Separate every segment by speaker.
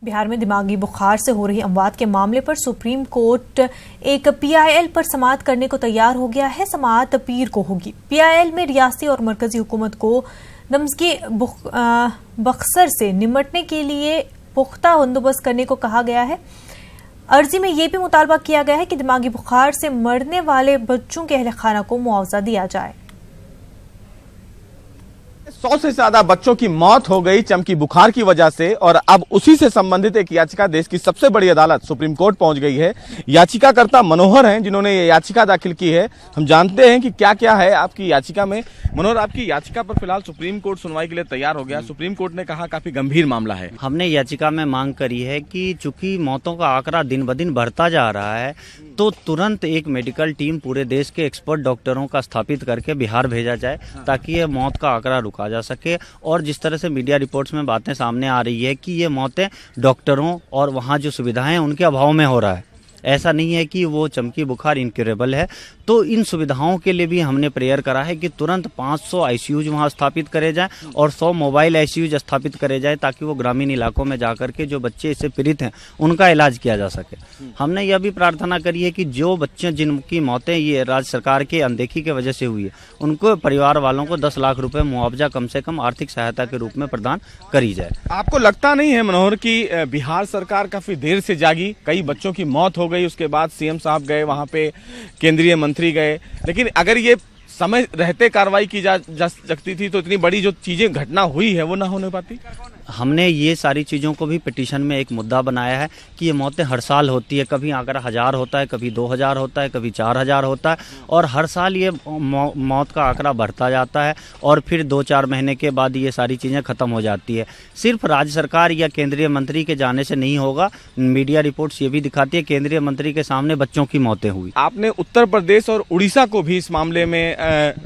Speaker 1: बिहार में दिमागी बुखार से हो रही अमवात के मामले पर सुप्रीम कोर्ट एक पीआईएल पर समाअत करने को तैयार हो गया है। समाअत पीर को होगी। पीआईएल में रियासती और मरकजी हुकूमत को नमज़गी बख्सर से निपटने के लिए पुख्ता बंदोबस्त करने को कहा गया है। अर्जी में यह भी मुतालबा किया गया है कि दिमागी बुखार से मरने वाले बच्चों के अहल खाना को मुआवजा दिया जाए।
Speaker 2: 100 से ज्यादा बच्चों की मौत हो गई चमकी बुखार की वजह से, और अब उसी से संबंधित एक याचिका देश की सबसे बड़ी अदालत सुप्रीम कोर्ट पहुंच गई है। याचिकाकर्ता मनोहर हैं जिन्होंने ये याचिका दाखिल की है। हम जानते हैं कि क्या क्या है आपकी याचिका में। मनोहर, आपकी याचिका पर फिलहाल सुप्रीम कोर्ट सुनवाई के लिए तैयार हो गया। सुप्रीम कोर्ट ने कहा काफी गंभीर मामला है।
Speaker 3: हमने याचिका में मांग करी है कि चूंकि मौतों का आंकड़ा दिन ब दिन बढ़ता जा रहा है, तो तुरंत एक मेडिकल टीम पूरे देश के एक्सपर्ट डॉक्टरों का स्थापित करके बिहार भेजा जाए ताकि ये मौत का आंकड़ा रुका जा सके। और जिस तरह से मीडिया रिपोर्ट्स में बातें सामने आ रही है कि ये मौतें डॉक्टरों और वहाँ जो सुविधाएं हैं उनके अभाव में हो रहा है, ऐसा नहीं है कि वो चमकी बुखार इनक्यूरेबल है। तो इन सुविधाओं के लिए भी हमने प्रेयर करा है कि तुरंत 500 आईसीयूज वहाँ स्थापित करे जाएं और 100 मोबाइल आईसीयूज स्थापित करे जाए ताकि वो ग्रामीण इलाकों में जाकर के जो बच्चे इससे पीड़ित हैं उनका इलाज किया जा सके। हमने यह भी प्रार्थना करी है कि जो बच्चे जिनकी मौतें ये राज्य सरकार की अनदेखी की वजह से हुई है, उनको परिवार वालों को 10 लाख रुपए मुआवजा कम से कम आर्थिक सहायता के रूप में प्रदान करी जाए।
Speaker 2: आपको लगता नहीं है मनोहर कि बिहार सरकार काफी देर से जागी? कई बच्चों की मौत हो गई, उसके बाद सीएम साहब गए, वहां पे केंद्रीय मंत्री गए, लेकिन अगर ये समय रहते कार्रवाई की जा सकती थी तो इतनी बड़ी जो चीजें घटना हुई है वो ना होने पाती।
Speaker 3: हमने ये सारी चीज़ों को भी पिटीशन में एक मुद्दा बनाया है कि ये मौतें हर साल होती है। कभी आंकड़ा 1000 होता है, कभी 2000 होता है, कभी 4000 होता है, और हर साल ये मौत का आंकड़ा बढ़ता जाता है और फिर 2-4 महीने के बाद ये सारी चीज़ें ख़त्म हो जाती है। सिर्फ राज्य सरकार या केंद्रीय मंत्री के जाने से नहीं होगा। मीडिया रिपोर्ट्स ये भी दिखाती है केंद्रीय मंत्री के सामने बच्चों की मौतें हुई।
Speaker 2: आपने उत्तर प्रदेश और उड़ीसा को भी इस मामले में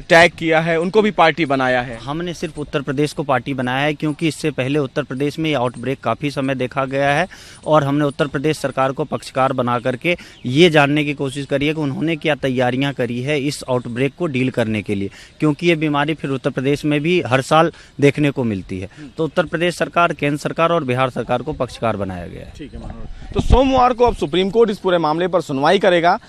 Speaker 2: टैग किया है, उनको भी पार्टी बनाया है।
Speaker 3: हमने सिर्फ उत्तर प्रदेश को पार्टी बनाया है क्योंकि इससे पहले उत्तर प्रदेश में ये आउटब्रेक काफ़ी समय देखा गया है और हमने उत्तर प्रदेश सरकार को पक्षकार बना करके ये जानने की कोशिश करी है कि उन्होंने क्या तैयारियां करी है इस आउटब्रेक को डील करने के लिए, क्योंकि ये बीमारी फिर उत्तर प्रदेश में भी हर साल देखने को मिलती है। तो उत्तर प्रदेश सरकार, केंद्र सरकार और बिहार सरकार को पक्षकार बनाया गया है।
Speaker 2: ठीक है मनोहर, तो सोमवार को अब सुप्रीम कोर्ट इस पूरे मामले पर सुनवाई करेगा।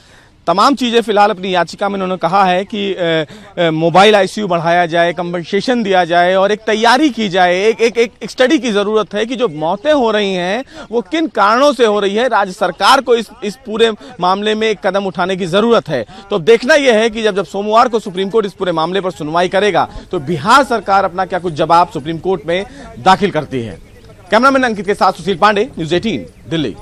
Speaker 2: तमाम चीजें फिलहाल अपनी याचिका में उन्होंने कहा है कि मोबाइल आईसीयू बढ़ाया जाए, कंपनसेशन दिया जाए और एक तैयारी की जाए। एक स्टडी की जरूरत है कि जो मौतें हो रही हैं वो किन कारणों से हो रही है। राज्य सरकार को इस पूरे मामले में एक कदम उठाने की जरूरत है। तो अब देखना यह है कि जब सोमवार को सुप्रीम कोर्ट इस पूरे मामले पर सुनवाई करेगा तो बिहार सरकार अपना क्या कुछ जवाब सुप्रीम कोर्ट में दाखिल करती है। कैमरामैन अंकित के साथ सुशील पांडे, न्यूज़ 18 दिल्ली।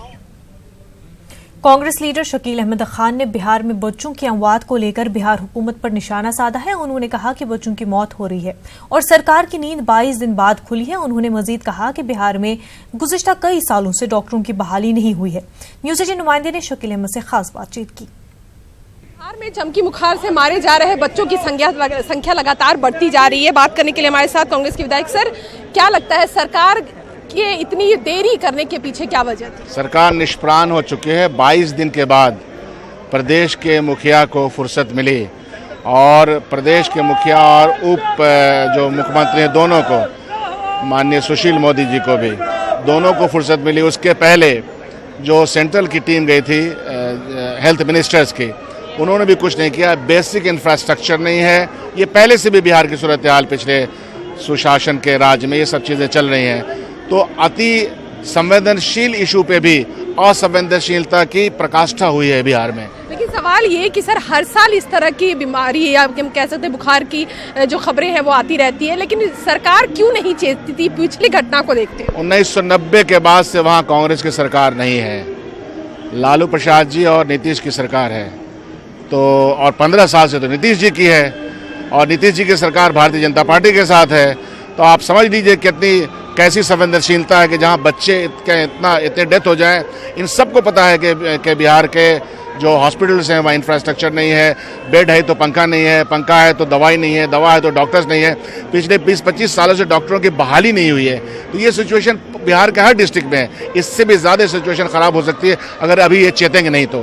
Speaker 1: कांग्रेस लीडर शकील अहमद खान ने बिहार में बच्चों की अमवात को लेकर बिहार हुकूमत पर निशाना साधा है। उन्होंने कहा कि बच्चों की मौत हो रही है और सरकार की नींद 22 दिन बाद खुली है। उन्होंने मजीद कहा कि बिहार में गुज़िश्ता कई सालों से डॉक्टरों की बहाली नहीं हुई है। न्यूज़ 18 नुमाइंदे ने शकील अहमद से खास बातचीत की।
Speaker 4: बिहार में चमकी बुखार से मारे जा रहे बच्चों की संख्या लगातार बढ़ती जा रही है। बात करने के लिए हमारे साथ कांग्रेस के विधायक। सर, क्या लगता है सरकार ये इतनी देरी करने के पीछे क्या वजह थी?
Speaker 5: सरकार निष्प्राण हो चुकी है। 22 दिन के बाद प्रदेश के मुखिया को फुर्सत मिली और प्रदेश के मुखिया और उप जो मुख्यमंत्री हैं दोनों को, माननीय सुशील मोदी जी को भी, दोनों को फुर्सत मिली। उसके पहले जो सेंट्रल की टीम गई थी हेल्थ मिनिस्टर्स की, उन्होंने भी कुछ नहीं किया। बेसिक इंफ्रास्ट्रक्चर नहीं है। ये पहले से भी बिहार की सूरत हाल पिछले सुशासन के राज में ये सब चीज़ें चल रही हैं। तो अति संवेदनशील इशू पे भी असंवेदनशीलता की प्रकाष्ठा हुई है बिहार में।
Speaker 4: लेकिन सवाल ये कि सर हर साल इस तरह की बीमारी या हम कह सकते हैं बुखार की जो खबरें हैं वो आती रहती है, लेकिन सरकार क्यों नहीं चेतती थी पिछली घटना को देखते?
Speaker 5: 1990 के बाद से वहाँ कांग्रेस की सरकार नहीं है, लालू प्रसाद जी और नीतीश की सरकार है। तो और 15 साल से तो नीतीश जी की है और नीतीश जी की सरकार भारतीय जनता पार्टी के साथ है। तो आप समझ लीजिए कितनी कैसी संवेदनशीलता है कि जहां बच्चे इतने डेथ हो जाएं। इन सबको पता है कि बिहार के जो हॉस्पिटल्स हैं वहाँ इंफ्रास्ट्रक्चर नहीं है, बेड है तो पंखा नहीं है, पंखा है तो दवाई नहीं है, दवा है तो डॉक्टर्स नहीं है। पिछले 20-25 सालों से डॉक्टरों की बहाली नहीं हुई है। तो ये सिचुएशन बिहार के हर डिस्ट्रिक्ट में है। इससे भी ज़्यादा सिचुएशन ख़राब हो सकती है अगर अभी ये चेतेंगे नहीं तो।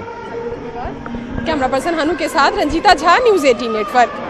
Speaker 4: कैमरा पर्सन हनु के साथ रंजीता झा, न्यूज़ 18 नेटवर्क।